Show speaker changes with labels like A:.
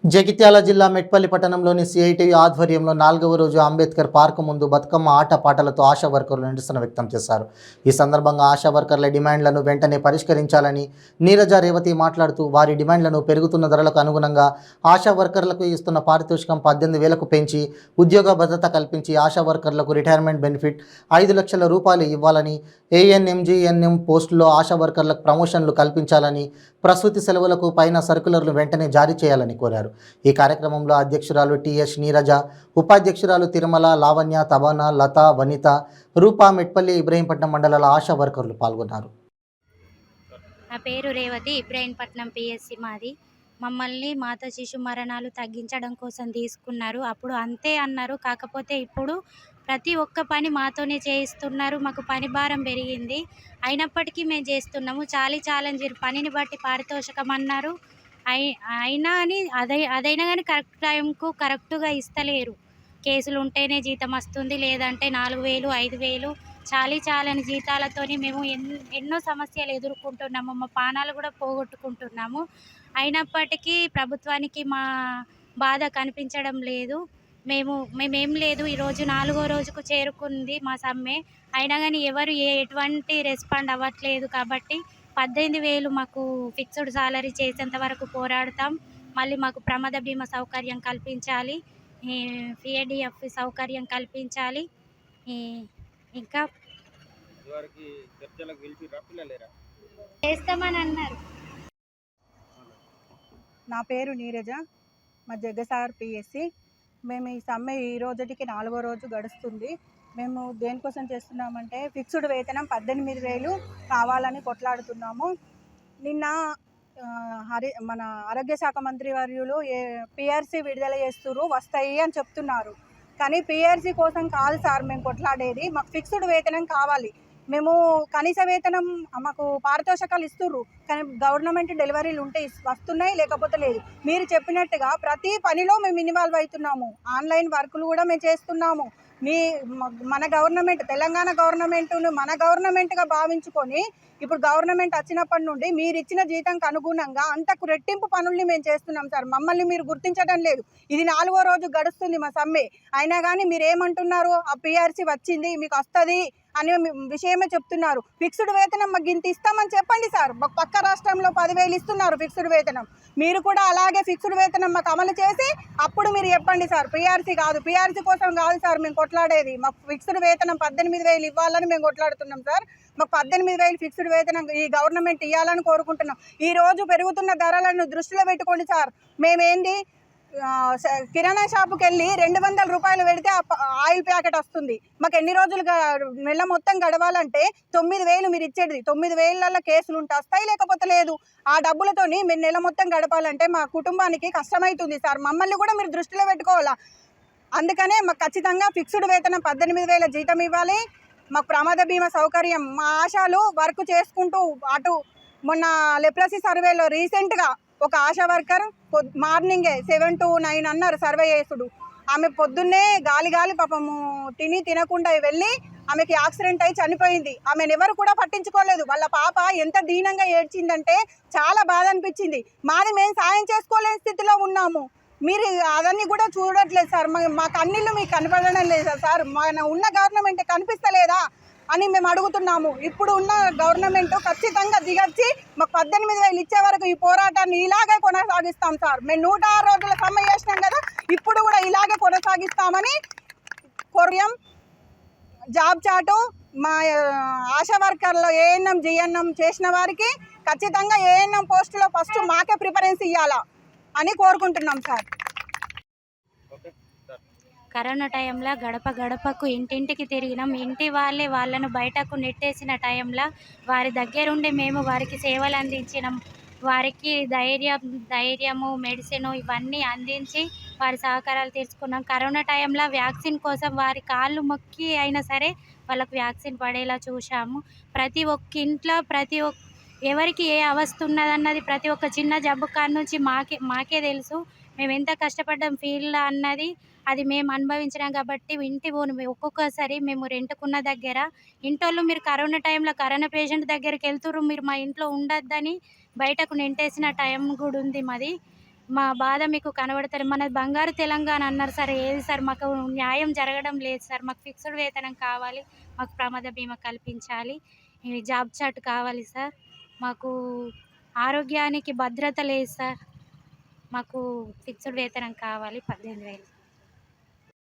A: జగిత్యాల జిల్లా మెట్పల్లి పట్టణంలోని సిఐటియు ఆధ్వర్యంలో 4వ రోజు అంబేద్కర్ పార్కు ముందు బతుకమ్మ ఆటపాటలతో ఆశా వర్కర్లు నిరసన వ్యక్తం చేశారు. ఈ సందర్భంగా ఆశా వర్కర్ల డిమాండ్లను వెంటనే పరిష్కరించాలని నీరజ రేవతి మాట్లాడుతూ వారి డిమాండ్లను పెరుగుతున్న ధరలకు అనుగుణంగా ఆశా వర్కర్లకు ఇస్తున్న పారితోషికం 18,000కు పెంచి ఉద్యోగ భద్రత కల్పించి ఆశా వర్కర్లకు రిటైర్మెంట్ బెనిఫిట్ 5 లక్షల రూపాయలు ఇవ్వాలని, ఏఎన్ఎంజీఎన్ఎం పోస్టులో ఆశా వర్కర్లకు ప్రమోషన్లు కల్పించాలని, ప్రసూతి సెలవులకు పైన సర్కులర్లు వెంటనే జారీ చేయాలని కోరారు. ఈ కార్యక్రమంలో అధ్యక్షురాలు టిఎస్ నీరజ, ఉపాధ్యక్షురాలు తిరుమల, లావణ్య, తబానా, లత, వనిత, రూపా, మెట్పల్లి, ఇబ్రహీంపట్నం మండలాల ఆశా వర్కర్లు పాల్గొన్నారు.
B: నా పేరు రేవతి, ఇబ్రహీంపట్నం పిఎస్సి మాది. మమ్మల్ని మాతా శిశు మరణాలు తగ్గించడం కోసం తీసుకున్నారు. అప్పుడు అంతే అన్నారు. కాకపోతే ఇప్పుడు ప్రతి ఒక్క పని మాతోనే చేయిస్తున్నారు. మాకు పని భారం పెరిగింది. అయినప్పటికీ మేము చేస్తున్నాము. ఛాలెంజ్ పనిని బట్టి పారితోషికం అన్నారు. అయినా అని అదైనా కానీ కరెక్ట్ టైంకు కరెక్ట్గా ఇస్తలేరు. కేసులు ఉంటేనే జీతం వస్తుంది, లేదంటే 4,000, 5,000 చాలని జీతాలతోని మేము ఎన్నో సమస్యలు ఎదుర్కొంటున్నాము. మా ప్రాణాలు కూడా పోగొట్టుకుంటున్నాము. అయినప్పటికీ ప్రభుత్వానికి మా బాధ కనిపించడం లేదు. మేమేం లేదు, ఈరోజు 4వ రోజుకు చేరుకుంది మా సమ్మె. అయినా కానీ ఎవరు ఎటువంటి రెస్పాండ్ అవ్వట్లేదు. కాబట్టి 18,000 మాకు ఫిక్స్డ్ సాలరీ చేసేంత వరకు పోరాడతాం. మళ్ళీ మాకు ప్రమాద బీమా సౌకర్యం కల్పించాలి, పిఏడిఎఫ్ సౌకర్యం కల్పించాలి. ఇంకా చేస్తామని అన్నారు.
C: నా పేరు నీరజ, మా జగ్గసాగర్ పిఎస్సి. మేము ఈ సమ్మె ఈ రోజుకి 4వ రోజు గడుస్తుంది. మేము దేనికోసం చేస్తున్నామంటే ఫిక్స్డ్ వేతనం 18,000 కావాలని కొట్లాడుతున్నాము. నిన్న మన ఆరోగ్య శాఖ మంత్రి వర్యులు పిఆర్సీ విడుదల చేస్తున్నారు, వస్తాయి అని చెప్తున్నారు. కానీ పిఆర్సీ కోసం కాదు సార్ మేము కొట్లాడేది. మాకు ఫిక్స్డ్ వేతనం కావాలి. మేము కనీస వేతనం మాకు పారితోషికాలు ఇస్తుర్రు, కానీ గవర్నమెంట్ డెలివరీలు ఉంటే వస్తున్నాయి, లేకపోతే లేదు. మీరు చెప్పినట్టుగా ప్రతి పనిలో మేము ఇన్వాల్వ్ అవుతున్నాము. ఆన్లైన్ వర్కులు కూడా మేము చేస్తున్నాము. మన గవర్నమెంట్, తెలంగాణ గవర్నమెంట్ను మన గవర్నమెంట్గా భావించుకొని ఇప్పుడు గవర్నమెంట్ వచ్చినప్పటి నుండి మీరు ఇచ్చిన జీతంకు అనుగుణంగా అంతకు రెట్టింపు పనుల్ని మేము చేస్తున్నాం సార్. మమ్మల్ని మీరు గుర్తించడం లేదు. ఇది 4వ రోజు గడుస్తుంది మా సమ్మె. అయినా కానీ మీరు ఏమంటున్నారు, ఆ పిఆర్సీ వచ్చింది మీకు వస్తుంది అనే విషయమే చెప్తున్నారు. ఫిక్స్డ్ వేతనం మాకు ఇంత ఇస్తామని చెప్పండి సార్. మాకు పక్క రాష్ట్రంలో 10,000 ఇస్తున్నారు ఫిక్స్డ్ వేతనం. మీరు కూడా అలాగే ఫిక్స్డ్ వేతనం మాకు అమలు చేసి అప్పుడు మీరు చెప్పండి సార్. పిఆర్సీ కాదు, పిఆర్సీ కోసం కాదు సార్ మేము కొట్లాడేది. మాకు ఫిక్స్డ్ వేతనం 18,000 ఇవ్వాలని మేము కొట్లాడుతున్నాం సార్. మాకు 18,000 ఫిక్స్డ్ వేతనం ఈ గవర్నమెంట్ ఇవ్వాలని కోరుకుంటున్నాం. ఈ రోజు పెరుగుతున్న ధరలను దృష్టిలో పెట్టుకోండి సార్. మేమేంది కిరాణా షాపుకి వెళ్ళి 200 రూపాయలు పెడితే ఆయిల్ ప్యాకెట్ వస్తుంది. మాకు ఎన్ని రోజులు నెల మొత్తం గడవాలంటే 9,000 మీరు ఇచ్చేది. 9,000 కేసులు ఉంటే వస్తాయి, లేకపోతే లేదు. ఆ డబ్బులతోని మీరు నెల మొత్తం గడపాలంటే మా కుటుంబానికి కష్టమవుతుంది సార్. మమ్మల్ని కూడా మీరు దృష్టిలో పెట్టుకోవాలా. అందుకనే మాకు ఖచ్చితంగా ఫిక్స్డ్ వేతనం 18,000 జీతం ఇవ్వాలి. మాకు ప్రమాద బీమా సౌకర్యం, మా ఆశాలు వర్క్ చేసుకుంటూ అటు మొన్న లెప్రసీ సర్వేలో రీసెంట్గా ఒక ఆశా వర్కర్ మార్నింగే 7 to 9 అన్నారు సర్వే చేసుడు. ఆమె పొద్దున్నే గాలి పాపము తినకుండా వెళ్ళి ఆమెకి యాక్సిడెంట్ అయి చనిపోయింది. ఆమెను ఎవరు కూడా పట్టించుకోలేదు. వాళ్ళ పాప ఎంత దీనంగా ఏడ్చిందంటే చాలా బాధ అనిపించింది. మాది మేము సాయం చేసుకోలేని స్థితిలో ఉన్నాము. మీరు అవన్నీ కూడా చూడట్లేదు సార్. మా కన్నీళ్ళు మీకు కనపడడం లేదా సార్? మన ఉన్న గవర్నమెంట్ కనిపిస్తలేదా అని మేము అడుగుతున్నాము. ఇప్పుడు ఉన్న గవర్నమెంట్ ఖచ్చితంగా దిగొచ్చి మాకు 18,000 ఇచ్చే వరకు ఈ పోరాటాన్ని ఇలాగే కొనసాగిస్తాం సార్. మేము 106 రోజుల సమ్మె చేసినాం కదా, ఇప్పుడు కూడా ఇలాగే కొనసాగిస్తామని కోరాం. జాబ్ చాటు మా ఆశా వర్కర్లో ఏఎన్ఎం జిఎన్ఎం చేసిన వారికి ఖచ్చితంగా ఏఎన్ఎం పోస్టులో ఫస్ట్ మాకే ప్రిఫరెన్స్ ఇవ్వాలా అని కోరుకుంటున్నాం సార్.
B: కరోనా టైంలో గడపకు ఇంటింటికి తిరిగినాం. ఇంటి వాళ్ళను బయటకు నెట్టేసిన టైంలో వారి దగ్గరుండి మేము వారికి సేవలు అందించినాం. వారికి ధైర్యము, మెడిసిన్ ఇవన్నీ అందించి వారి సహకారాలు తీసుకున్నాం. కరోనా టైంలో వ్యాక్సిన్ కోసం వారి కాళ్ళు మొక్కి అయినా సరే వాళ్ళకు వ్యాక్సిన్ పడేలా చూసాము. ప్రతి ఒక్క ఇంట్లో ఎవరికి ఏ అవస్థ ఉన్నదన్నది ప్రతి ఒక్క చిన్న జబ్బు కాడ నుంచి మాకే తెలుసు. మేము ఎంత కష్టపడ్డాం ఫీల్డ్లో అన్నది అది మేము అనుభవించినాం. కాబట్టి ఒక్కొక్కసారి మేము రెంట్కున్న దగ్గర ఇంటోళ్ళు మీరు కరోనా టైంలో కరోనా పేషెంట్ దగ్గరికి వెళ్తుర్రు, మీరు మా ఇంట్లో ఉండొద్దని బయటకు నెంటేసిన టైం కూడా ఉంది మాది. మా బాధ మీకు కనబడతారు. మనది బంగారు తెలంగాణ అన్నారు సార్. ఏది సార్ మాకు న్యాయం జరగడం లేదు సార్. మాకు ఫిక్స్డ్ వేతనం కావాలి. మాకు ప్రమాద బీమా కల్పించాలి. ఈ జాబ్ చార్ట్ కావాలి సార్. మాకు ఆరోగ్యానికి భద్రత లేదు సార్. మాకు ఫిక్స్డ్ వేతనం కావాలి 18,000.